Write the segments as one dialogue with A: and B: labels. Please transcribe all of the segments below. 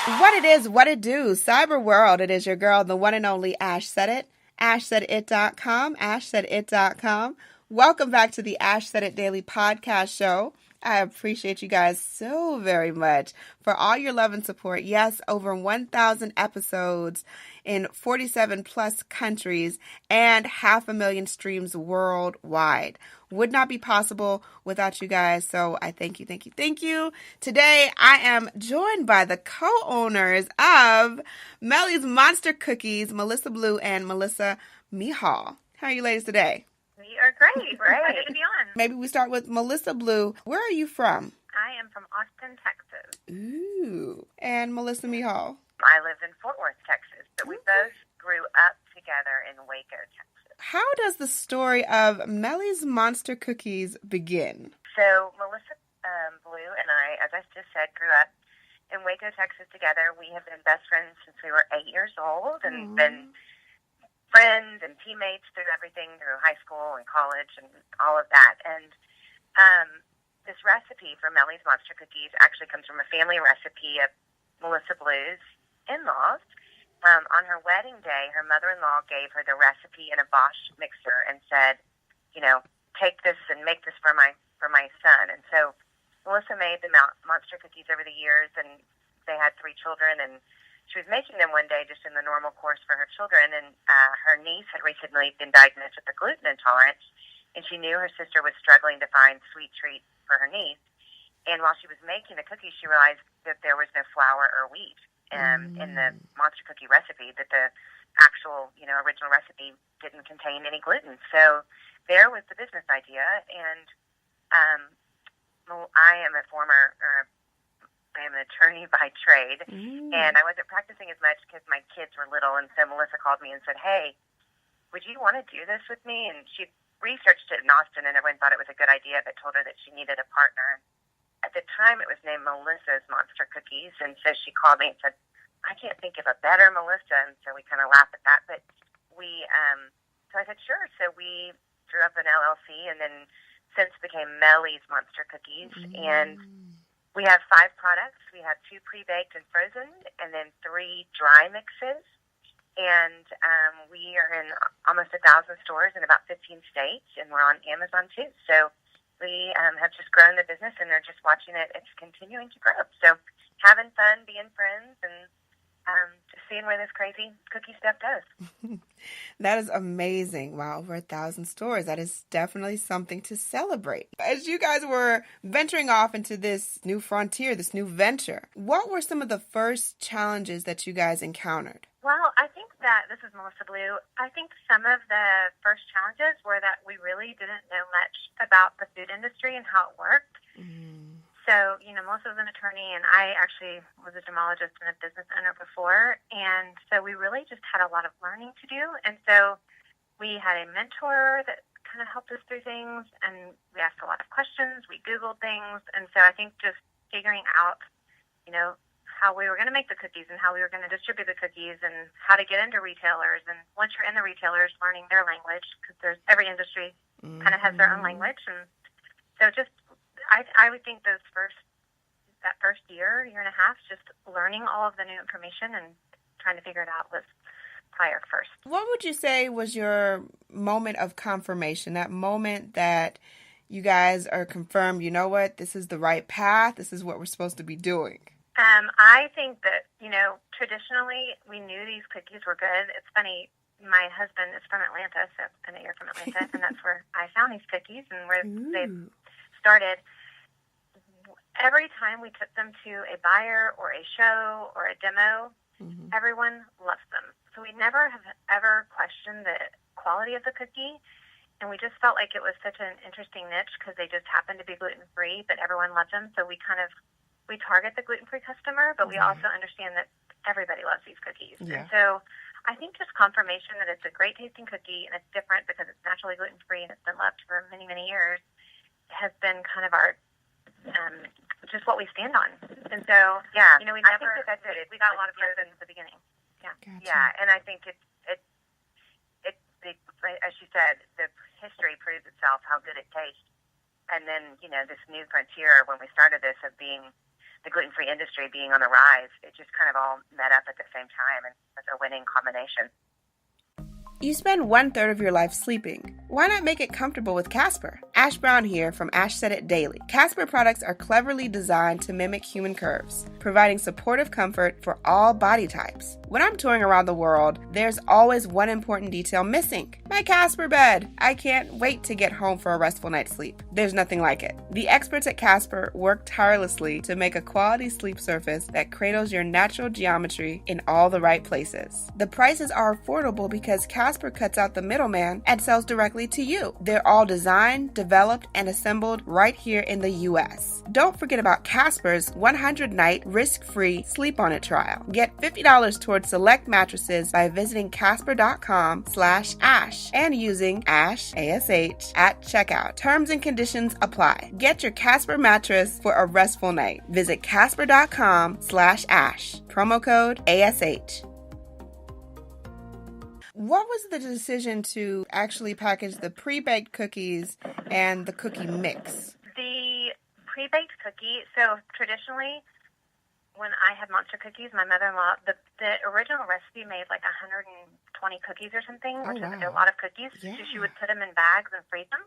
A: What it is, what it do, cyber world. It is your girl, the one and only Ash Said It. AshSaidIt.com, AshSaidIt.com. Welcome back to the Ash Said It Daily Podcast Show. I appreciate you guys so very much for all your love and support. Yes, over 1,000 episodes in 47 plus countries and 500,000 streams worldwide. Would not be possible without you guys. So I thank you, thank you, thank you. Today I am joined by the co-owners of Meli's Monster Cookies, Melissa Blue and Melissa Mehall. How are you ladies today?
B: We are great. We're excited to be on.
A: Maybe we start with Melissa Blue. Where are you from?
B: I am from Austin, Texas.
A: Ooh. And Melissa Mehall?
B: I live in Fort Worth, Texas, but we both grew up together in Waco, Texas.
A: How does the story of Meli's Monster Cookies begin?
B: So Melissa Blue and I, as I just said, grew up in Waco, Texas together. We have been best friends since we were 8 years old and been friends and teammates through everything, through high school and college and all of that. And this recipe for Meli's Monster Cookies actually comes from a family recipe of Melissa Blue's in-laws. On her wedding day, her mother-in-law gave her the recipe in a Bosch mixer and said, you know, take this and make this for my son. And so Melissa made the monster cookies over the years, and they had 3 children, and she was making them one day just in the normal course for her children, and her niece had recently been diagnosed with a gluten intolerance, and she knew her sister was struggling to find sweet treats for her niece. And while she was making the cookies, she realized that there was no flour or wheat in the monster cookie recipe, that the actual, original recipe didn't contain any gluten. So there was the business idea, and I am an attorney by trade, and I wasn't practicing as much because my kids were little, and so Melissa called me and said, hey, would you want to do this with me? And she researched it in Austin, and everyone thought it was a good idea, but told her that she needed a partner. At the time, it was named Melissa's Monster Cookies, and so she called me and said, I can't think of a better Melissa, and so we kind of laughed at that, but so I said, sure. So we drew up an LLC, and then since became Meli's Monster Cookies, and we have 5 products. We have 2 pre-baked and frozen, and then 3 dry mixes. And we are in almost 1,000 stores in about 15 states, and we're on Amazon too. So we have just grown the business, and they're just watching it. It's continuing to grow. So having fun, being friends, and just seeing where this crazy cookie stuff goes.
A: That is amazing. Wow, over 1,000 stores. That is definitely something to celebrate. As you guys were venturing off into this new frontier, this new venture, what were some of the first challenges that you guys encountered?
B: Well, I think that, this is Melissa Blue, I think some of the first challenges were that we really didn't know much about the food industry and how it worked. So, Melissa was an attorney, and I actually was a gemologist and a business owner before, and so we really just had a lot of learning to do. And so we had a mentor that kind of helped us through things, and we asked a lot of questions, we Googled things, and so I think just figuring out, how we were going to make the cookies and how we were going to distribute the cookies and how to get into retailers. And once you're in the retailers, learning their language, because every industry kind of has their own language. And so just, I would think that first year and a half, just learning all of the new information and trying to figure it out was prior first.
A: What would you say was your moment of confirmation, that moment that you guys are confirmed, you know what, this is the right path, this is what we're supposed to be doing?
B: I think that, traditionally we knew these cookies were good. It's funny, my husband is from Atlanta, so I know you're from Atlanta, and that's where I found these cookies and where they started. Every time we took them to a buyer or a show or a demo, everyone loves them. So we never have ever questioned the quality of the cookie, and we just felt like it was such an interesting niche because they just happened to be gluten-free, but everyone loved them, so we target the gluten-free customer, but we also understand that everybody loves these cookies. Yeah. And so I think just confirmation that it's a great tasting cookie and it's different because it's naturally gluten-free and it's been loved for many, many years has been kind of our, just what we stand on. And so, I think that's it. We got a lot of yeses at the beginning. Yeah. Gotcha. Yeah, and I think it's as you said, the history proves itself how good it tastes. And then, this new frontier when we started this of being the gluten-free industry being on the rise, it just kind of all met up at the same time, and it was a winning combination.
A: You spend 1/3 of your life sleeping. Why not make it comfortable with Casper? Ash Brown here from Ash Said It Daily. Casper products are cleverly designed to mimic human curves, providing supportive comfort for all body types. When I'm touring around the world, there's always one important detail missing: my Casper bed. I can't wait to get home for a restful night's sleep. There's nothing like it. The experts at Casper work tirelessly to make a quality sleep surface that cradles your natural geometry in all the right places. The prices are affordable because Casper cuts out the middleman and sells directly to you. They're all designed, developed, and assembled right here in the U.S. Don't forget about Casper's 100-night risk-free Sleep On It trial. Get $50 towards select mattresses by visiting casper.com/ash and using ASH, ASH, at checkout. Terms and conditions apply. Get your Casper mattress for a restful night. Visit casper.com/ash. Promo code ASH. What was the decision to actually package the pre-baked cookies and the cookie mix?
B: The pre-baked cookie, so traditionally, when I had monster cookies, my mother-in-law, the original recipe made like 120 cookies or something, which is a lot of cookies. Yeah. So she would put them in bags and freeze them.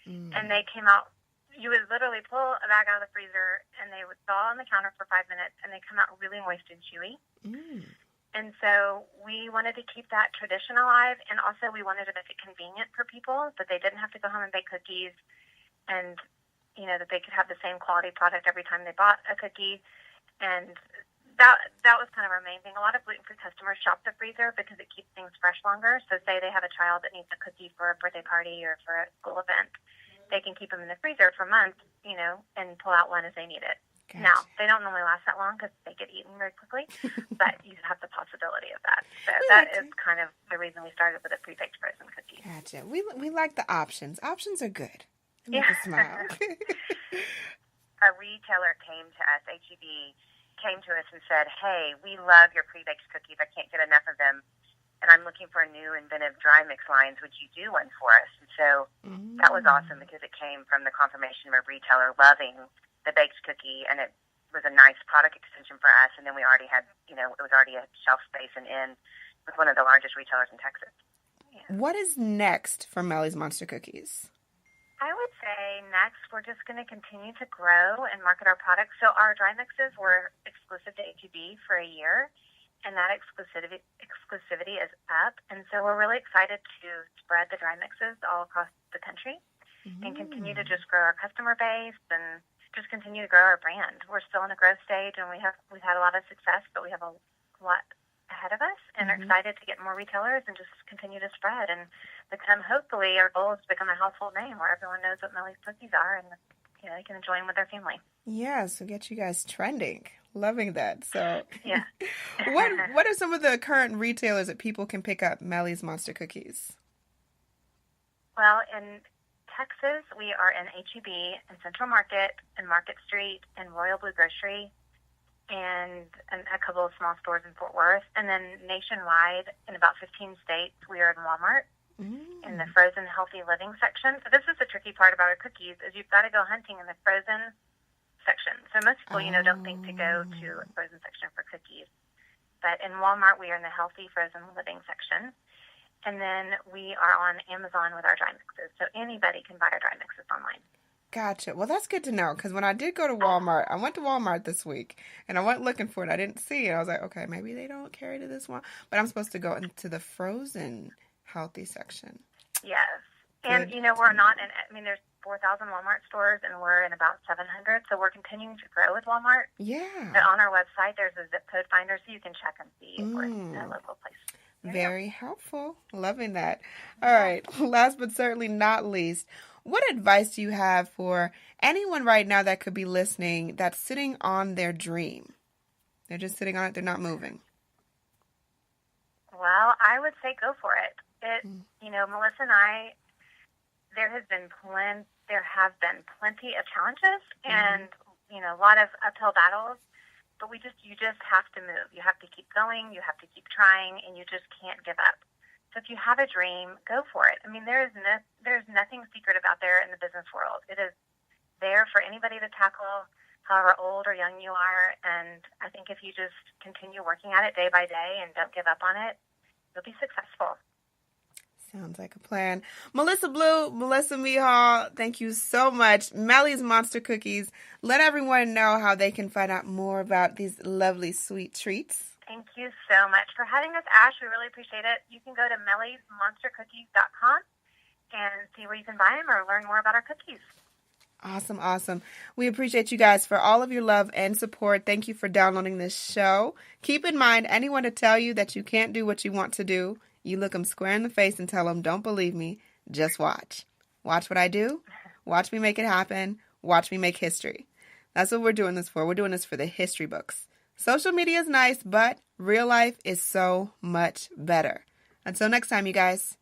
B: And they came out, you would literally pull a bag out of the freezer, and they would thaw on the counter for 5 minutes, and they come out really moist and chewy. And so we wanted to keep that tradition alive, and also we wanted to make it convenient for people, that they didn't have to go home and bake cookies, and, you know, that they could have the same quality product every time they bought a cookie. And that was kind of our main thing. A lot of gluten-free customers shop the freezer because it keeps things fresh longer. So say they have a child that needs a cookie for a birthday party or for a school event, they can keep them in the freezer for months, you know, and pull out one as they need it. Gotcha. Now, they don't normally last that long because they get eaten very quickly, but you have the possibility of that. So that is kind of the reason we started with a pre-baked frozen cookie.
A: Gotcha. We like the options. Options are good. They make us smile.
B: A retailer came to us, H-E-B, came to us and said, hey, we love your pre-baked cookies. I can't get enough of them. And I'm looking for new inventive dry mix lines. Would you do one for us? And so that was awesome because it came from the confirmation of a retailer loving the baked cookie, and it was a nice product extension for us. And then we already had, you know, it was already a shelf space and in with one of the largest retailers in Texas. Yeah.
A: What is next for Meli's Monster Cookies?
B: I would say next we're just going to continue to grow and market our products. So our dry mixes were exclusive to H-E-B for a year, and that exclusivity is up. And so we're really excited to spread the dry mixes all across the country and continue to just grow our customer base and just continue to grow our brand. We're still in a growth stage, and we've had a lot of success, but we have a lot ahead of us, and are excited to get more retailers and just continue to spread and become, hopefully, our goal is to become a household name where everyone knows what Meli's cookies are, and you know, they can enjoy them with their family.
A: Yeah, so get you guys trending. Loving that. So,
B: yeah.
A: What are some of the current retailers that people can pick up Meli's Monster Cookies?
B: Well, in Texas, we are in H-E-B, in Central Market, in Market Street, in Royal Blue Grocery, and a couple of small stores in Fort Worth. And then nationwide, in about 15 states, we are in Walmart, in the frozen healthy living section. So this is the tricky part about our cookies, is you've got to go hunting in the frozen section. So most people, you know, don't think to go to a frozen section for cookies. But in Walmart, we are in the healthy frozen living section. And then we are on Amazon with our dry mixes. So anybody can buy our dry mixes online.
A: Gotcha. Well, that's good to know, because when I did go to Walmart, I went to Walmart this week, and I went looking for it. I didn't see it. I was like, okay, maybe they don't carry to this one. But I'm supposed to go into the frozen healthy section.
B: Yes. And, you know, we're not in, I mean, there's 4,000 Walmart stores, and we're in about 700. So we're continuing to grow with Walmart.
A: Yeah.
B: But on our website, there's a zip code finder, so you can check and see if we're in a local place.
A: Very helpful. Loving that. All right. Last but certainly not least, what advice do you have for anyone right now that could be listening that's sitting on their dream? They're just sitting on it. They're not moving.
B: Well, I would say go for it. You know, Melissa and I, there have been plenty of challenges and, you know, a lot of uphill battles. But you just have to move. You have to keep going. You have to keep trying, and you just can't give up. So if you have a dream, go for it. I mean, there's nothing secret about there in the business world. It is there for anybody to tackle. however old or young you are. And I think if you just continue working at it day by day and don't give up on it, you'll be successful.
A: Sounds like a plan. Blue Melissa Mehall, thank you so much. Meli's Monster Cookies. Let everyone know how they can find out more about these lovely sweet treats.
B: Thank you so much for having us, Ash. We really appreciate it. You can go to melismonstercookies.com and see where you can buy them or learn more about our cookies.
A: Awesome, awesome. We appreciate you guys for all of your love and support. Thank you for downloading this show. Keep in mind, anyone to tell you that you can't do what you want to do, you look them square in the face and tell them, don't believe me, just watch. Watch what I do. Watch me make it happen. Watch me make history. That's what we're doing this for. We're doing this for the history books. Social media is nice, but real life is so much better. Until next time, you guys.